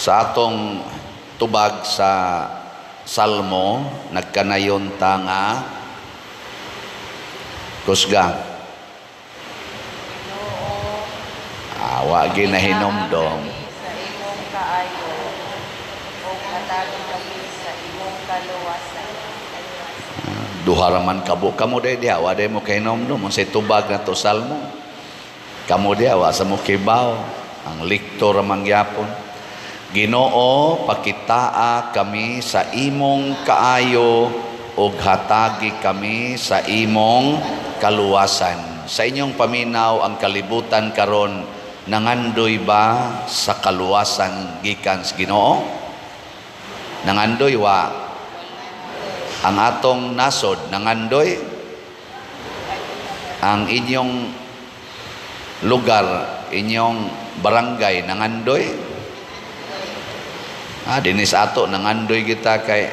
Sa atong tubag sa Salmo, nagkanayon ta nga kusga. Wa ginahinomdom. Sa imong kaayo, o katagin kami sa imong kaluwasan. Duha raman kabo kamo diha, wa day mo kahinomdom. Unsay tubag na to Salmo. Kamo diha wa sa mo kibaw, ang likto raman gyapon. Ginoo, pakitaa kami sa imong kaayo ug hatagi kami sa imong kaluwasan. Sa inyong paminaw ang kalibutan karon nangandoy ba sa kaluwasan gikan sa Ginoo? Nangandoy wa? Ang atong nasod nangandoy? Ang inyong lugar, inyong barangay nangandoy? Dinis ato nangandoy kita kay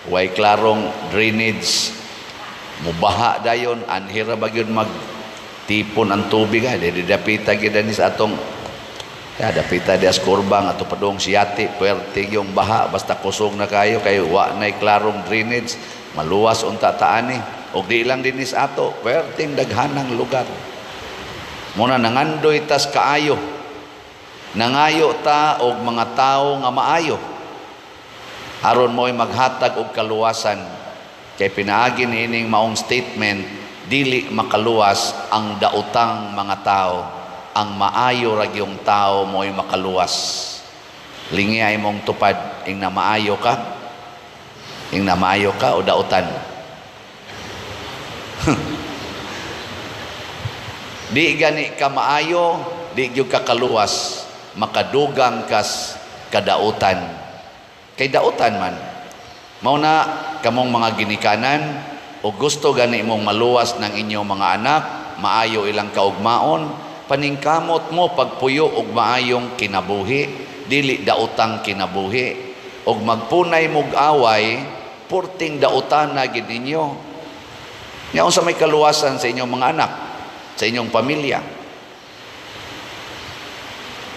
way klarong drainage, mubaha dayon, anhira bagyod magtipon ang tubig. Dapita gida ni sa atong dapita di as kurbang ato padong siyati puwerte yung baha basta kusog na kayo kay wa nay klarong drainage, maluwas unta taani. Og di lang dinis ato puwerteng daghanang lugar. Muna nangandoy tas kaayo, nangayo ta og mga tao nga maayo aron mo'y maghatag og kaluwasan. Kay pinaagi niining maong statement, dili makaluwas ang daotang mga tao, ang maayo ra gyung tao mo'y makaluwas. Lingiay mong tupad ing na maayo ka, ing na maayo ka o daotan. Di gani ka maayo, di gyud ka kaluwas, makadugang kas kadaotan. Kay daotan man mao na kamong mga ginikanan o gusto gani mong maluwas ng inyong mga anak, maayo ilang kaugmaon, paningkamot mo pagpuyo og maayong kinabuhi, dili daotang kinabuhi. Og magpunay mog away, purting daotan na gid ninyo. Nya unsa may kaluwasan sa inyong mga anak, sa inyong pamilya?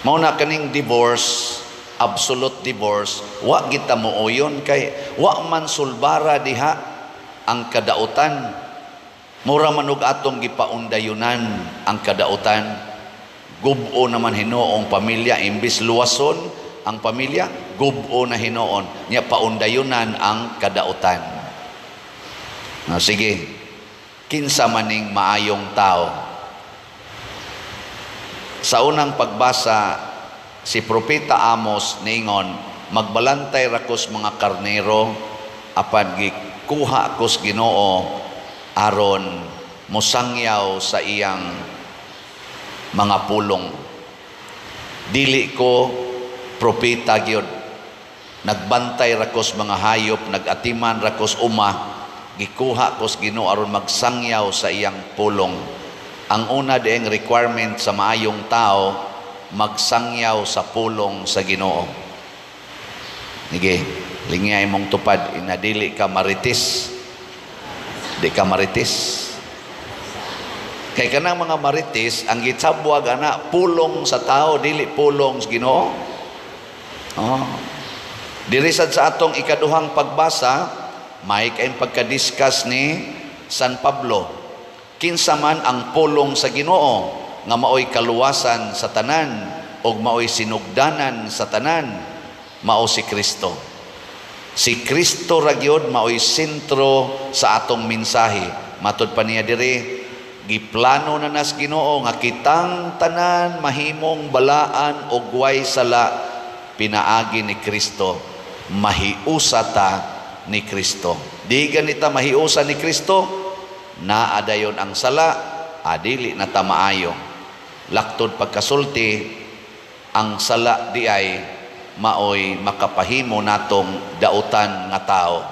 Mao na kaning divorce, absolute divorce, wa kita muuyon kay wa man sulbara diha ang kadaotan. Mura man og atong gipaundayunan ang kadaotan. Gubo naman hinuong pamilya, imbis luwason ang pamilya, gubo na hinuon nya paundayunan ang kadaotan. Sige, kinsa maning maayong tao. Sa unang pagbasa, si Propeta Amos ningon, magbalantay rakos mga karnero apan gikuha kos Ginoo aron mosangyaw sa iyang mga pulong. Dili ko propeta gyud, nagbantay rakos mga hayop, nagatiman rakos uma, gikuha kos Ginoo aron magsangyaw sa iyang pulong. Ang una dieng requirement sa maayong tao, magsangyaw sa pulong sa Ginoo. Sige, lingay mong tupad, inadili ka maritis. Di ka maritis. Kay kanang mga maritis, ang gitsabwag ana, pulong sa tao, dili pulong sa Ginoo. Dirisad sa atong ikaduhang pagbasa, may kayong pagkadiscuss ni San Pablo. Kinsa man ang pulong sa Ginoo, nga maoy kaluwasan sa tanan og maoy sinugdanan sa tanan, mao si Kristo. Si Kristo ra gyud maoy sentro sa atong mensahe. Matud pa niya diri, giplano na nas Ginoo nga kitang tanan mahimong balaan og way sala pinaagi ni Kristo. Mahiusa ta ni Kristo. Di ganita mahiusa ni Kristo, naa dayon ang sala, adili na ta maayo. Laktod pagkasulti, ang sala di ay maoy makapahimo natong dautan nga tao.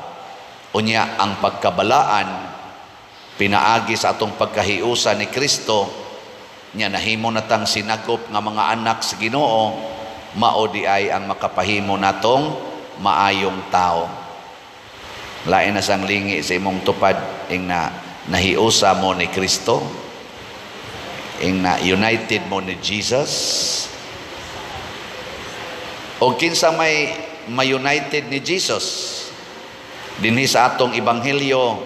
Unya ang pagkabalaan pinaagi sa atong pagkahiusa ni Kristo, nya nahimo natang sinagop nga mga anak sa Ginoo, mao di ay ang makapahimo natong maayong tao. Lain na sang lingi sa imong tupad ing na nahiusa mo ni Kristo, ing na united mo ni Jesus. O kinsa may united ni Jesus dinhi sa atong ebanghelyo,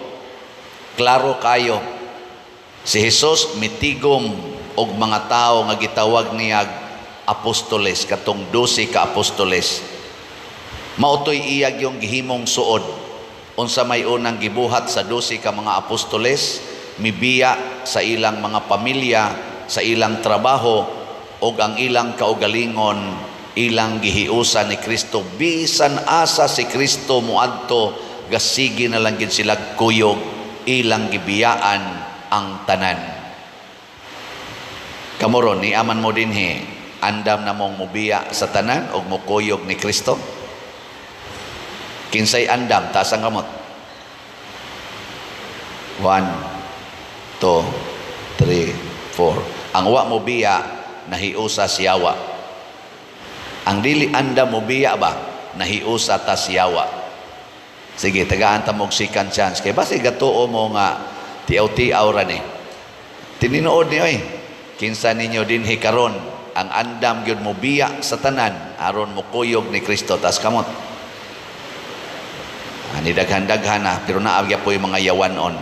klaro kayo. Si Jesus mitigom og mga tao nga gitawag niya apostoles, katong 12 ka apostoles. Mautoy iyag yung gihimong suod. Unsa may unang gibuhat sa 12 ka mga apostoles, mibiya sa ilang mga pamilya, sa ilang trabaho, og ang ilang kaugalingon, ilang gihiusan ni Kristo. Bisan asa si Kristo muadto, gasigi na lang gid sila kuyog, ilang gibiyaan ang tanan. Kamoron, niaman mo dinhi, andam na mong mubiya sa tanan og mukuyog ni Kristo? Kinsay andam, taas ang kamot. 1, 2, 3, 4. Ang wa mo biya, nahiusa siyawa. Ang dili andam mo biya ba, nahiusa ta siyawa. Sige, tagaan ta mong second chance. Kaya basi gatuo mo nga, tiaw-tiaw ra ni. Tininood ni, oy, kinsa ninyo din hikaron, ang andam gyud mo biya sa tanan, aron mo kuyog ni Kristo, tas kamot. Ani daghan-daghan na, pero naagya po yung mga yawanon.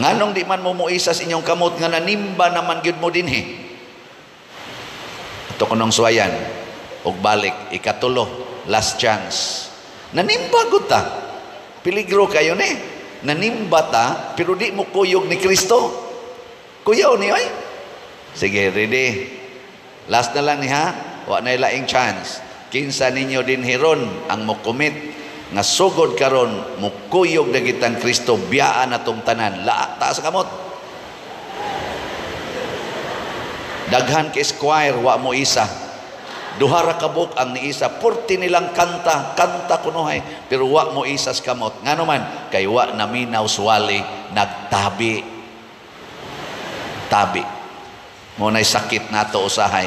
Nganong di man mo muisas inyong kamot nga nanimba naman gyud mo dinhi. Ito ko nung suwayan, og balik, ikatulo, last chance. Nanimba gud ta. Peligro kayo ni. Nanimba ta, pero di mo kuyog ni Kristo. Kuyaw ni, oy. Sige, ready. Last na lang ni ha. Wa na ilaing chance. Kinsa ninyo din hiron ang mokumit nga sugod karon mukuyog na kitang Kristo, biyaan atong tanan. Taas kamot. Daghan ka esquire, wa mo isa. Duhara kabuk ang ni isa. Purti nilang kanta kunuhay, pero wa mo isas kamot. Nga naman, kay wa naminaw suwali, nagtabi. Tabi. Muna'y sakit nato usahay.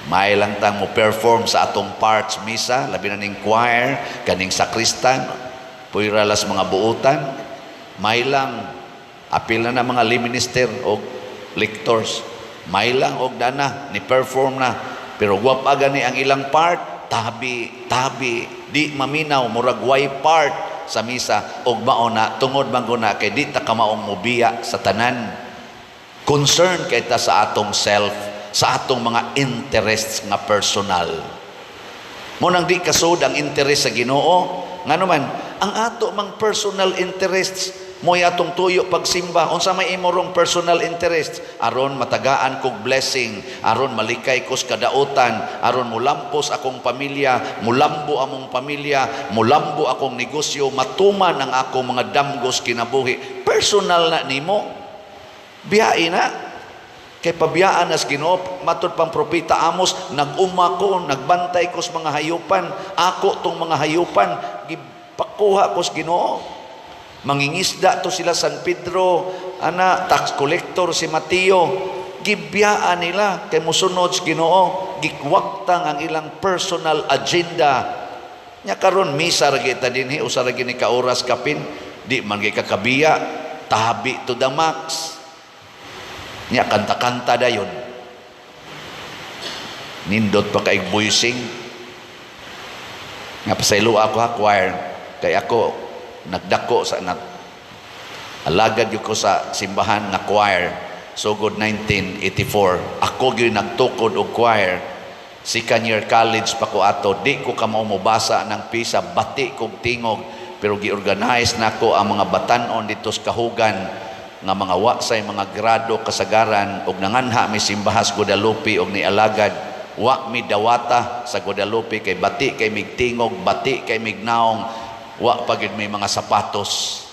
May lang tang mo perform sa atong parts misa, labi na ning choir, kaning sakristan, puiralas mga buutan. May lang, apil na mga lay minister o lectors. May lang og dana, ni perform na. Pero wapa gani ang ilang part, tabi, di maminaw, murag way part sa misa, og mauna, tungod mangguna, kay di ta kamaong mubiya sa tanan. Concern kay ta sa atong self, sa atong mga interests nga personal. Munang di kasud ang interest sa Ginoo, nganuman ang ato mang personal interests mo atong tuyo pagsimba. Unsa may imorong personal interests? Aron matagaan kog blessing, aron malikay kos kadautan, aron mulampos akong pamilya, mulambo among pamilya, mulambo akong negosyo, matuman ang akong mga damgos kinabuhi. Personal na nimo. Biyain na. Kay pabiyaan as Ginoo, matud pang propeta Amos, nag-umako, nagbantay ko sa mga hayupan, ako tong mga hayupan, gipakuha ko sa Ginoo. Mangingisda to sila San Pedro, tax collector si Mateo, gibiyaan nila, kay musunod sa Ginoo, gikwaktang ang ilang personal agenda. Nya karon misa ra kita dinhi, usa ra gini ka oras kapin, di man kay kakabiya, tabi to the max. Nya kanta-kanta dayon. Nindot pa kay voicing. Nga pasaylo ako ha choir, kay ako nagdako sa alagad ko sa simbahan nga choir. Sugod 1984, ako gyud nagtukod og choir. Second year college pa ko ato, di ko kamo mobasa ng pisa, bati kog tingog, pero gi-organize nako ang mga batan-on dito sa Kahugan nga mga wasay mga grado kasagaran og nanganha mi simbahas Guadalupe og ni alagad wa mi dawata sa Guadalupe kay bati kay migtingog, bati kay mignaong, wa pagid may mga sapatos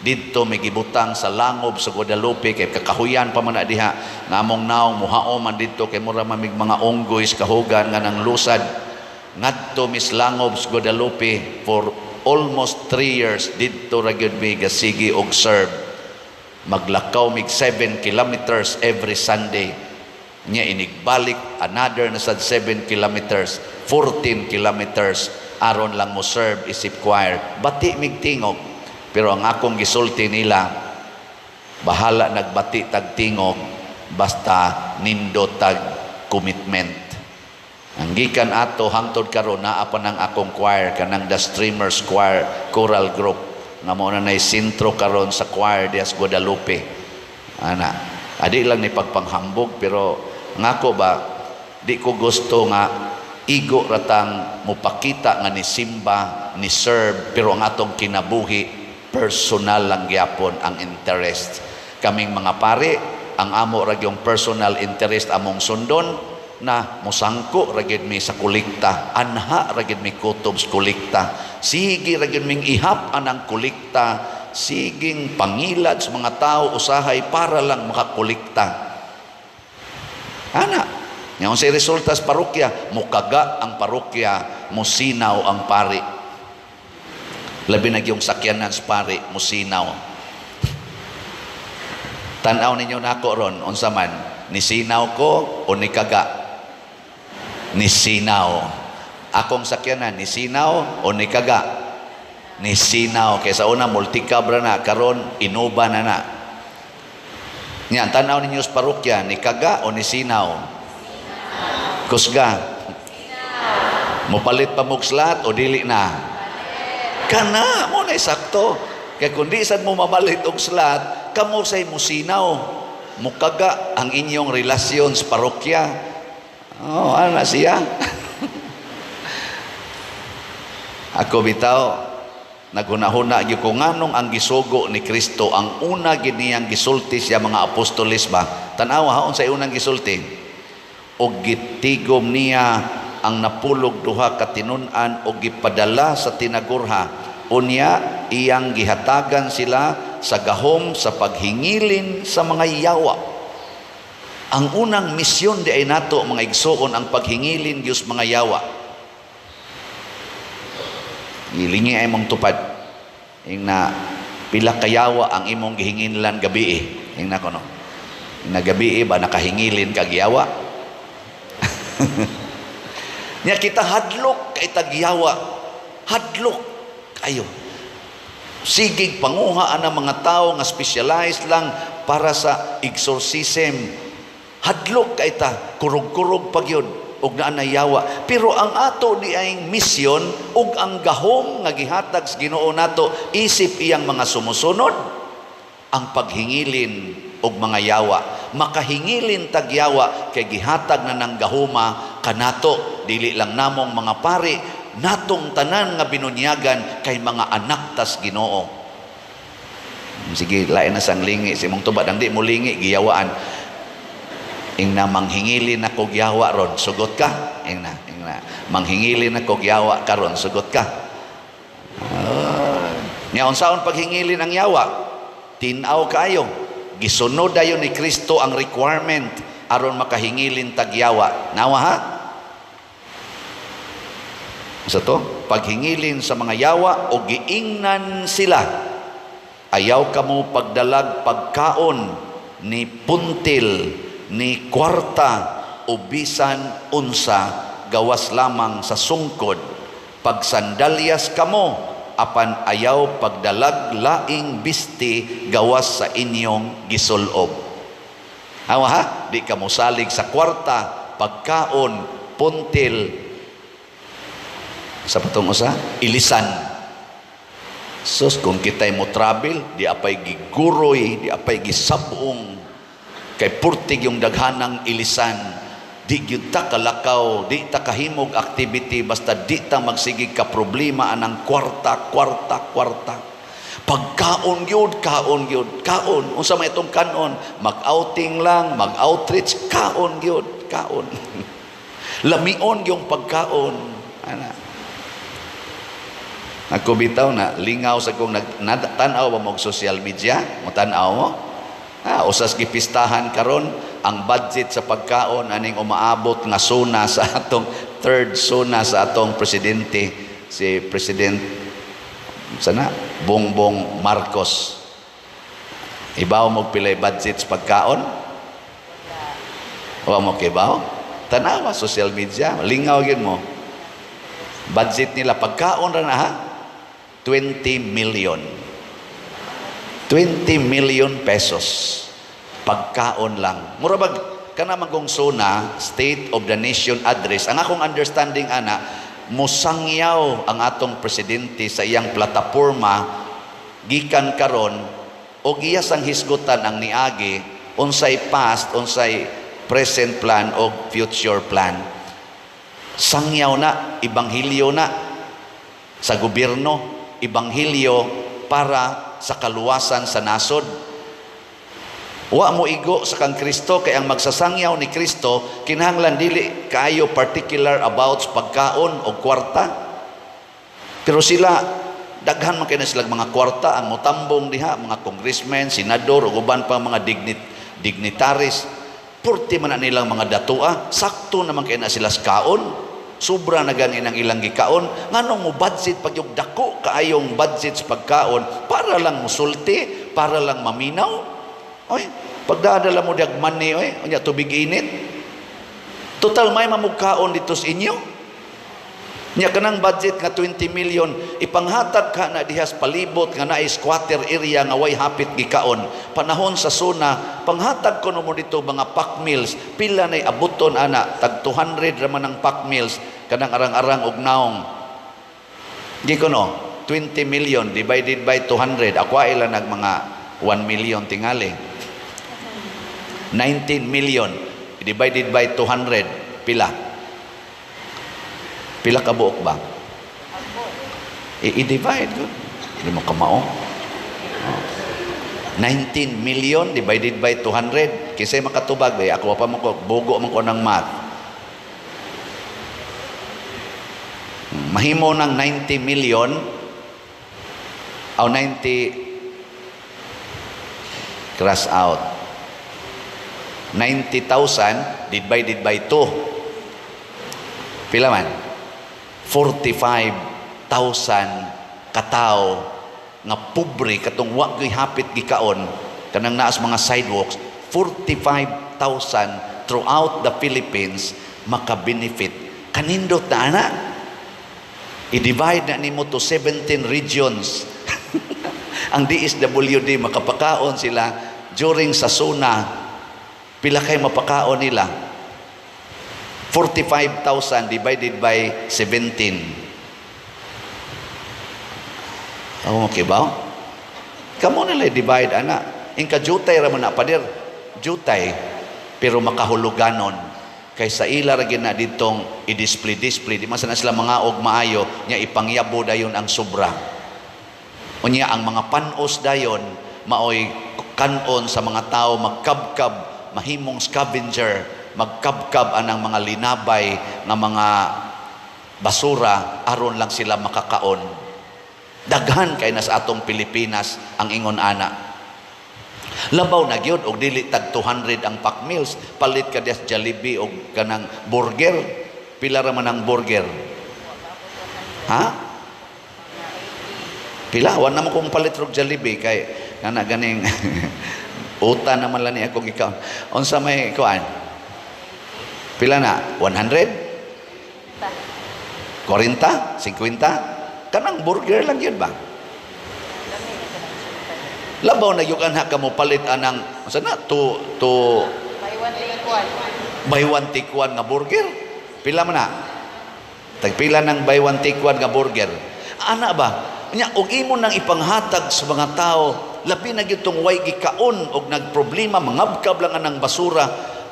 didto may gibutang sa langob sa Guadalupe kay kakahuyan pa man diha nga among naong muhaom man didto kay mura mamig mga unggoy sa Kahugan nga nang lusad ngadto mis langob sa Guadalupe for almost 3 years didto ra gyud mi gasigi og serve. Maglakaw mig 7 kilometers every Sunday. Nya inigbalik another na sad 7 kilometers, 14 kilometers aron lang mo serve isip choir. Bati mig tingog. Pero ang akong gisulti nila, bahala nagbati tag tingog basta nindot tag commitment. Ang gikan ato hangtod karon naa pa ng akong choir kanang The Streamers Choir Choral Group nga mao na nay sentro karon sa choir dias Guadalupe. Ana, adi lang ni pagpanghambog pero ngako ba di ko gusto nga igo ratang mupakita nga ni simba, ni serve pero ang atong kinabuhi personal lang gyapon ang interest. Kaming mga pare, ang amo ra yung personal interest among sundon na musangko ragid mi sa kolekta, anha ragid mi kutob sa kolekta, sige ragid ming ihap anang kolekta, siging pangilad sa mga tao usahay para lang makakolekta. Ana, ngayon sa resulta sa parokya, mukaga ang parokya, musinaw ang pari. Labi na yung sakyanan sa pari, musinaw. Tanaw ninyo na ako ron, unsa man, nisinaw ko o nikaga? Nisinaw. Akong sakyanan, nisinaw o nikaga? Nisinaw. Kaysa una, multicab na karon inuba na. Yan, tanaw ninyo sa parokya, nikaga o nisinaw? Kusga. Mupalit pa mugslat o dili na? Kana, mo na isakto. Kaya kung di sad mo mamalit og slat, kamo say musinaw. Mukaga ang inyong relasyon sa parokya. Oh, ana siya. Ako bitaw, naghuna-huna gyud ko nganong ang gisugo ni Kristo, ang una gid niyang gisulti siya mga apostoles ba. Tan-awa haon sa unang gisulti. Og gitigom niya ang napulog duha ka tinun-an og gipadala sa tinagurha. Unya iyang gihatagan sila sa gahom sa paghingilin sa mga yawa. Ang unang misyon di ay nato mga igsoon ang paghingilin Diyos mga yawa. Gilingi ay mong tupad. Ing na pila kayawa ang imong gihinginlan gabi Ing na kono. Na gabi ba nakahingilin kag yawa? Nya kita hadlok kay tagyawa. Hadlok kayo. Sigig panguha ang mga tao nga specialized lang para sa exorcism. Hadlok kay ta, kurog-kurog pagyod og naa yawa. Pero ang ato di ay misyon ug ang gahom nga gihatag sa Ginoo nato isip iyang mga sumusunod ang paghingilin og mga yawa. Makahingilin tag yawa kay gihatag na ng gahoma kanato, dili lang namong mga pari, natong tanan nga binunyagan kay mga anak tas Ginoo. Sige, lain na sang lingi si mong tubad ang di mo lingi giyawaan. Ing na manghingilin ako yawa ron, sugot ka. Ing na manghingilin ako yawa karon, sugot ka. Nya unsaon paghingilin ang yawa? Tinaw kayo. Gisunod dayon ni Kristo ang requirement aron makahingilin tag yawa. Nawa ha? Sa to, paghingilin sa mga yawa o giingnan sila. Ayaw kamo pagdalag pagkaon ni puntil ni kwarta o bisan unsa gawas lamang sa sungkod. Pagsandalyas kamo apan ayaw pagdalag laing bisti gawas sa inyong gisulob. Awa ha? Di kamo salig sa kwarta, pagkaon, puntil, sa patong usa, ilisan. Sus, kung kita'y mo travel, di apay giguroy, di apay gisabong, kay purtig yung daghanang ilisan, di gyud ta kalakaw, di ta kahimog activity, basta di ta magsigig ka problema anang kwarta. Pagkaon gyud, kaon. Unsa may itong kanon? Mag-outing lang, mag-outreach, kaon gyud, kaon. Lamion yung pagkaon. Ana. Ako bitaw na lingaw sa kong tanaw ba mo social media? Mo tanaw mo? Usas gipistahan karon ang budget sa pagkaon aning umaabot nga suna sa atong third suna sa atong presidente, si President sana Bongbong Marcos. Ibaw mo pilay budget sa pagkaon? Wa mo kibaw? Tanawa social media, lingaw gyud mo. Budget nila pagkaon ra na ha? 20 million. 20 million pesos. Pagkaon lang. Mura bag kana magong suna, State of the Nation Address, ang akong understanding ana, musangyaw ang atong presidente sa iyang plataporma gikan karon og iya sang hisgutan ang niagi unsay past, unsay present plan o future plan. Sangyaw na, ibanghilyo na sa gobyerno, ibanghilyo para sa kaluwasan sa nasod. Wa mo igo sa kang Kristo, kay ang magsasangyaw ni Kristo kinahanglan dili kaayo particular about pagkaon o kwarta. Pero sila daghan man kay na silang mga kwarta ang motambong diha, mga congressmen, senador ug uban pa mga dignitaries. Purti man na nilang mga datua, sakto naman kay na sila sa kaon. Sobra na ganin ang ilang gikaon. Nganong mo budget pag yung dako kaayong budget sa pagkaon para lang musulti, para lang maminaw. Oy, pagdadala mo diag money, oy, unya tubig init. Total may mamugkaon dito sa inyo. Nya kanang budget nga 20 million, ipanghatag ka na dihas palibot nga naay squatter area nga way hapit gikaon. Panahon sa suna, panghatag ko mo dito mga pack meals, pila nay abuton ana, tag 200 raman ang pack meals, kanang arang-arang og naong. Di ko no, 20 million divided by 200, ako ila nag mga 1 million tingali. 19 million divided by 200, pila? Pila ka buok ba? I-divide ko. Hindi mo kamao. 19 million divided by 200. Kisay makatubag ba? Ako pa mo ko, bugo mo ko ng math. Mahimo ng 90 million o 90 cross out. 90,000 divided by 2. Pila man? 45,000 katao nga pobre katong wa gyud hapit gikaon kanang naas mga sidewalks. 45,000 throughout the Philippines maka-benefit. Kanindot na ana. I-divide na nimo to 17 regions. Ang DSWD makapakaon sila during sa suna. Pila kay mapakaon nila? 45,000 divided by 17. Oh, okay ba? Kamo nila divide ana. Inka jutay ra man na pader. Jutay pero makahuluganon. Kaysa ila ra na ditong i-display di man sana sila mga og maayo nya ipangyabo dayon ang sobra. Unya ang mga panos dayon maoy kanon sa mga tao magkabkab, mahimong scavenger, magkabkab anang mga linabay nga mga basura aron lang sila makakaon. Daghan kay nas atong Pilipinas ang ingon ana. Labaw na gyud og dili tag 200 ang pack meals, palit ka des Jollibee og kanang burger. Pila ra man ang burger? Ha? Pila? Wa na mo kong palit og Jollibee kay kana ganing uta naman lang ni ako gikaon. Unsa may kuan? Pila na? 100? 40? 50? Kanang burger lang yun ba? Labaw na yung anha ka mo palit anang sana to buy one take one nga burger. Pila man na? Tagpila ng buy one take one nga burger. Ana ba? Nya og imo nang ipanghatag sa mga tao labi na gitong way gikaon og nagproblema mangabkab lang anang basura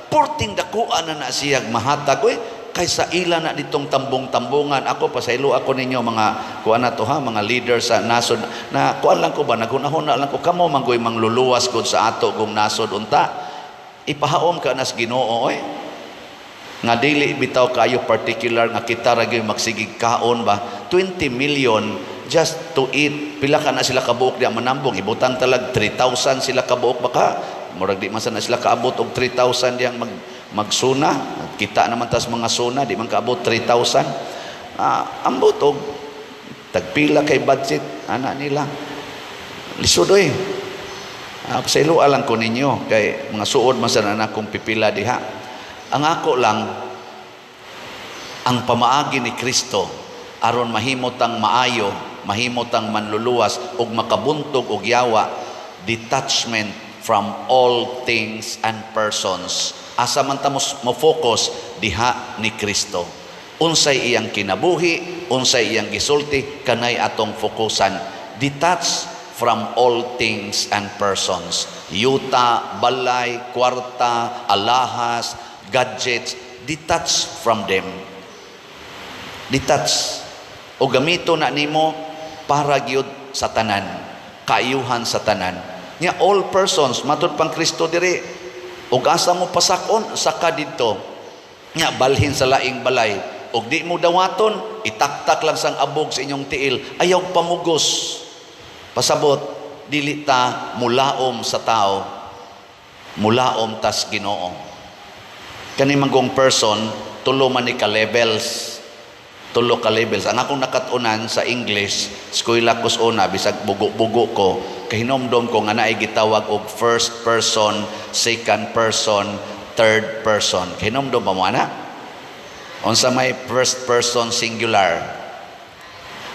porting dakuan na siyag mahatag kaysa ila na ditong tambong-tambungan. Ako pasaylo ako ninyo mga kuan na to ha, mga leaders sa nasod na kuan lang ko ba nagunahon na lang ko kamo manggoy mangluluwas gud sa ato kung nasod unta ipahaom ka nas Ginoo nga dili bitaw kayo particular nga kita ra gyud magsigig kaon ba 20 million just to eat. Pila ka na sila kabuok di manambong ibutang talag 3,000 sila kabuok baka murag di man sana sila kaabot og 3,000 diyang magsuna. Kita naman tas mga suna di man kaabot 3,000. Ambot og tagpila kay budget ana nila. Lisod oy. Pasaylo alang ko ninyo kay mga suod man sana na kung pipila diha. Ang ako lang ang pamaagi ni Kristo aron mahimotang maayo, mahimotang manluluwas ug makabuntog og yawa, detachment from all things and persons asa man ta mo focus diha ni Kristo. Unsay iyang kinabuhi, unsay iyang gisulti, kanay atong fokusan. Detach from all things and persons. Yuta, balay, kwarta, alahas, gadgets, detach from them. Detach. O gamito na nimo para gyud sa tanan, kaayuhan sa tanan. Nya all persons, matud pang Kristo diri, ug asa mo pasakon, saka didto. Nya balhin sa laing balay, ug di mo dawaton, itaktak lang sang abog sa inyong tiil, ayaw pamugos. Pasabot, dili ta mulaom sa tao, mulaom tas Ginoo. Kani manggong person, tulo man ni ka levels. Tulo ka levels. Ang akong nakatunan sa English, eskwela ko una, bisag bugo-bugo ko, kahinomdom ko nga naay gitawag og first person, second person, third person. Kahinomdom ba mo ana? Unsa may first person singular?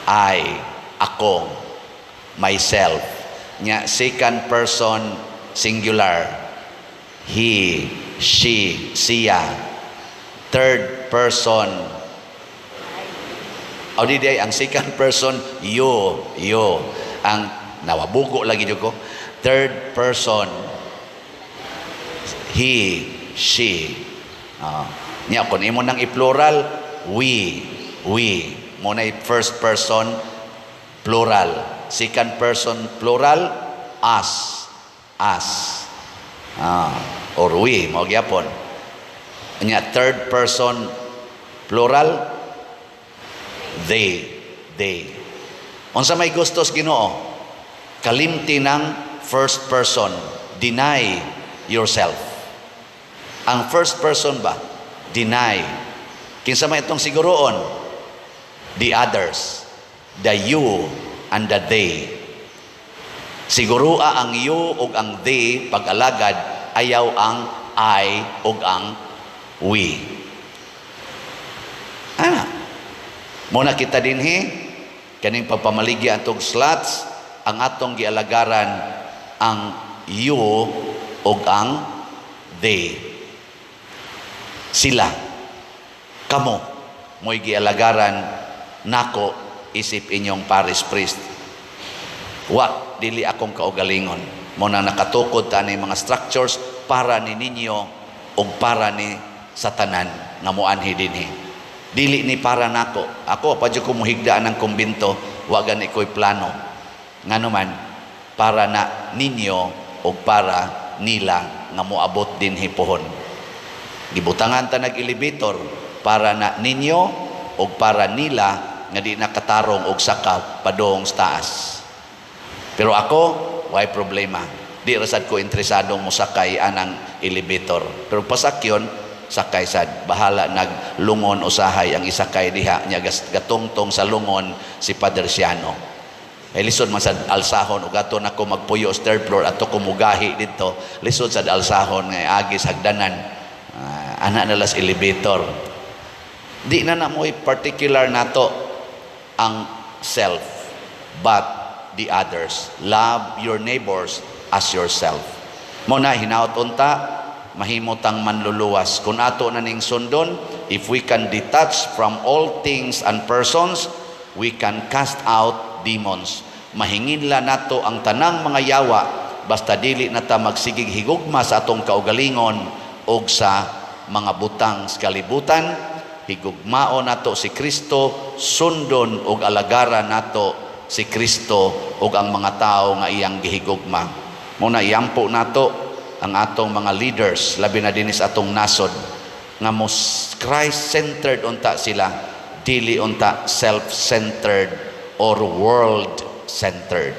I, ako, myself. Nya second person singular, he, she, siya. Third person, o di day, ang second person, you. Ang nawabugo lagi dyan ko. Third person, he, she. Nya kung imo nang i-plural, we. Muna first person, plural. Second person, plural, us. Or we, mo gyapon. Nya third person, plural, they. Unsa may gustos Ginoo? Kalimti ng first person. Deny yourself. Ang first person ba? Deny. Kinsa may itong siguroon? The others. The you and the they. Sigurua ang you ug ang they pag-alagad, ayaw ang I ug ang we. Muna kita dinhi, kaning pagpamaligya atong slots, ang atong gialagaran ang you ug ang they. Sila, kamo, mo'y gialagaran nako isip inyong parish priest. Wa, dili akong kaugalingon. Muna nakatukod ta ni mga structures para ni ninyo ug para ni satanan nga moanhi dinhi. Dili ni para nako. Ako pa ko muhigdaan ng kumbinto, wa gani ko'y plano. Nganuman para na ninyo o para nila nga moabot din hipohon. Gibutangan ta nag-elevator para na ninyo o para nila nga di nakatarong og sakap padong sa taas. Pero ako, why problema? Di rasad ko interesadong musakay anang elevator. Pero pasakyon, sakay sad, bahala naglungon usahay ang isakay diha nya gatungtong sa lungon si Padre Siano. Ay lisod man sad alsahon ug ato nako magpuyo sa third floor ato kumugahi dito, lisod sad alsahon nga agis hagdanan. Ana nalas elevator. Di na mo'y particular nato ang self, but the others. Love your neighbors as yourself. Muna hinaot unta, mahimutang manluluwas. Kung ato na ning sundon, if we can detach from all things and persons, we can cast out demons. Mahinginla nato ang tanang mga yawa, basta dili na ta magsigig higugma sa atong kaugalingon o sa mga butang sa kalibutan. Higugmao nato si Kristo, sundon o alagaran nato si Kristo o ang mga tao nga iyang gihigugma. Muna iyampo nato ang atong mga leaders, labi na dinis atong nasod, nga most Christ-centered unta sila, dili unta self-centered or world-centered.